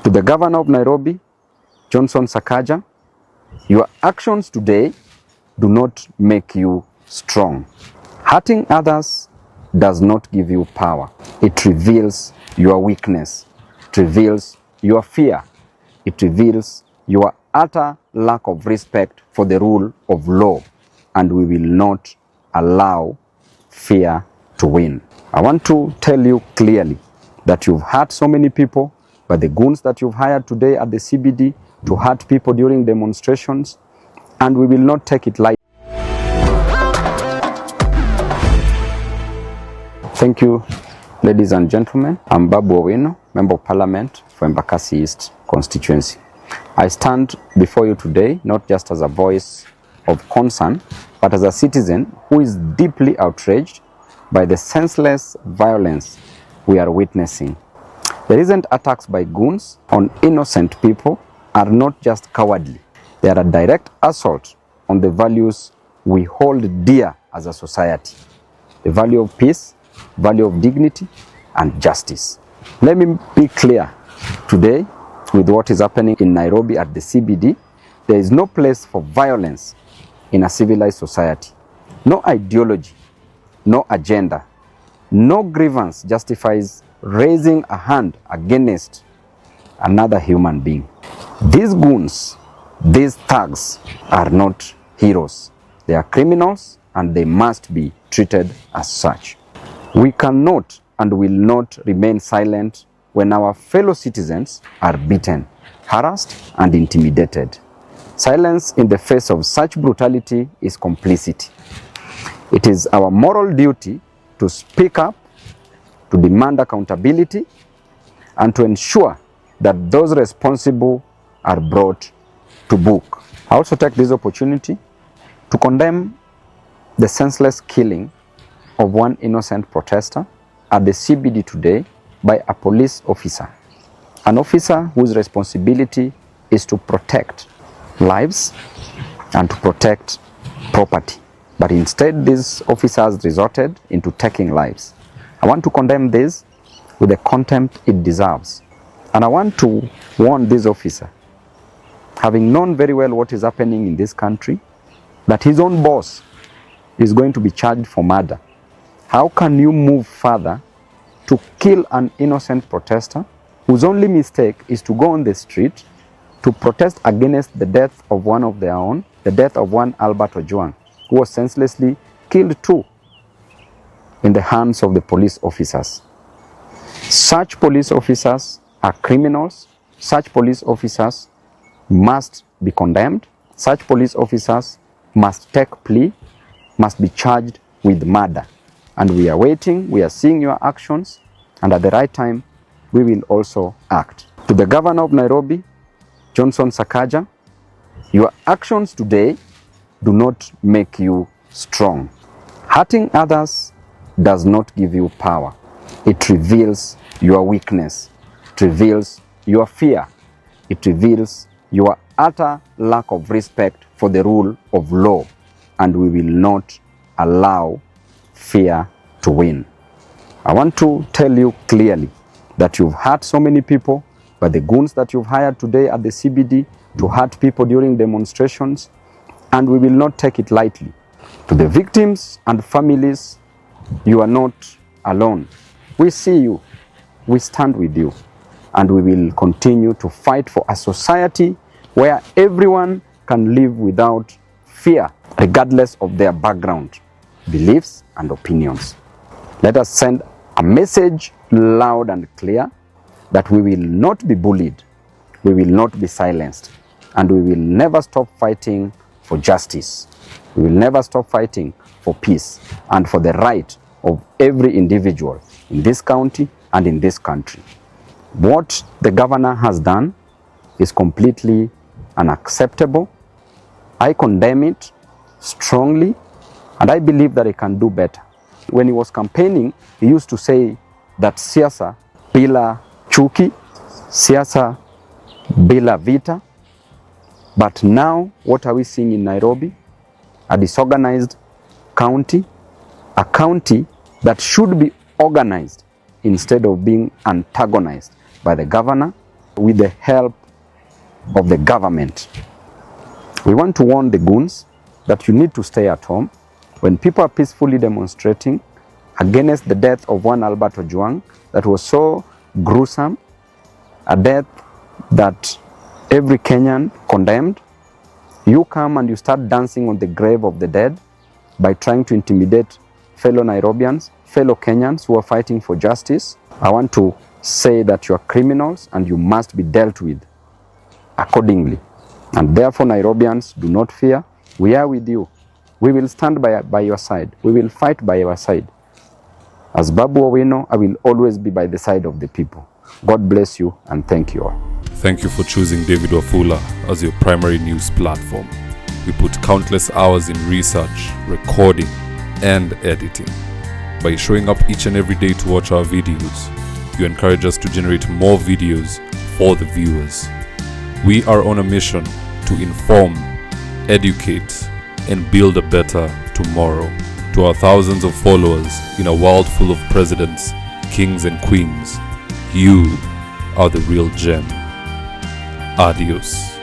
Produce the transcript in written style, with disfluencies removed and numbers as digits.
To the Governor of Nairobi, Johnson Sakaja, your actions today do not make you strong. Hurting others does not give you power. It reveals your weakness. It reveals your fear. It reveals your utter lack of respect for the rule of law. And we will not allow fear to win. I want to tell you clearly that you've hurt so many people, but the goons that you've hired today at the CBD to hurt people during demonstrations, and we will not take it lightly. Thank you, ladies and gentlemen. I'm Babu Owino, Member of Parliament for Embakasi East constituency. I stand before you today not just as a voice of concern, but as a citizen who is deeply outraged by the senseless violence we are witnessing. The recent attacks by goons on innocent people are not just cowardly. They are a direct assault on the values we hold dear as a society. The value of peace, value of dignity, and justice. Let me be clear today with what is happening in Nairobi at the CBD. There is no place for violence in a civilized society. No ideology, no agenda, no grievance justifies raising a hand against another human being. These goons, these thugs are not heroes. They are criminals and they must be treated as such. We cannot and will not remain silent when our fellow citizens are beaten, harassed, and intimidated. Silence in the face of such brutality is complicity. It is our moral duty to speak up, to demand accountability, and to ensure that those responsible are brought to book. I also take this opportunity to condemn the senseless killing of one innocent protester at the CBD today by a police officer. An officer whose responsibility is to protect lives and to protect property. But instead, these officers resorted into taking lives. I want to condemn this with the contempt it deserves. And I want to warn this officer, having known very well what is happening in this country, that his own boss is going to be charged for murder. How can you move further to kill an innocent protester whose only mistake is to go on the street to protest against the death of one of their own, the death of one Albert Ojwang, who was senselessly killed too in the hands of the police officers. Such police officers are criminals. Such police officers must be condemned. Such police officers must take plea, must be charged with murder. And we are waiting, we are seeing your actions, and at the right time, we will also act. To the Governor of Nairobi, Johnson Sakaja, your actions today do not make you strong. Hurting others does not give you power. It reveals your weakness. It reveals your fear. It reveals your utter lack of respect for the rule of law. And we will not allow fear to win. I want to tell you clearly that you've hurt so many people, but the goons that you've hired today at the CBD to hurt people during demonstrations, and we will not take it lightly. To the victims and families, you are not alone. We see you, we stand with you, and we will continue to fight for a society where everyone can live without fear, regardless of their background, beliefs, and opinions. Let us send a message loud and clear that we will not be bullied, we will not be silenced, and we will never stop fighting for justice. We will never stop fighting for peace and for the right of every individual in this county and in this country. What the governor has done is completely unacceptable. I condemn it strongly, and I believe that he can do better. When he was campaigning, he used to say that siasa bila chuki, siasa bila vita. But now, what are we seeing in Nairobi? A disorganized county, a county that should be organized instead of being antagonized by the governor. with the help of the government. We want to warn the goons that you need to stay at home. When people are peacefully demonstrating against the death of one Albert Ojwang that was so gruesome, a death that every Kenyan condemned, you come and you start dancing on the grave of the dead by trying to intimidate fellow Nairobians, fellow Kenyans who are fighting for justice. I want to say that you are criminals and you must be dealt with accordingly. And therefore, Nairobians, do not fear. We are with you. We will stand by your side. We will fight by your side. As Babu Owino, I will always be by the side of the people. God bless you and thank you all. Thank you for choosing David Wafula as your primary news platform. We put countless hours in research, recording, and editing. By showing up each and every day to watch our videos, you encourage us to generate more videos for the viewers. We are on a mission to inform, educate, and build a better tomorrow. To our thousands of followers in a world full of presidents, kings, and queens, you are the real gem. Adios.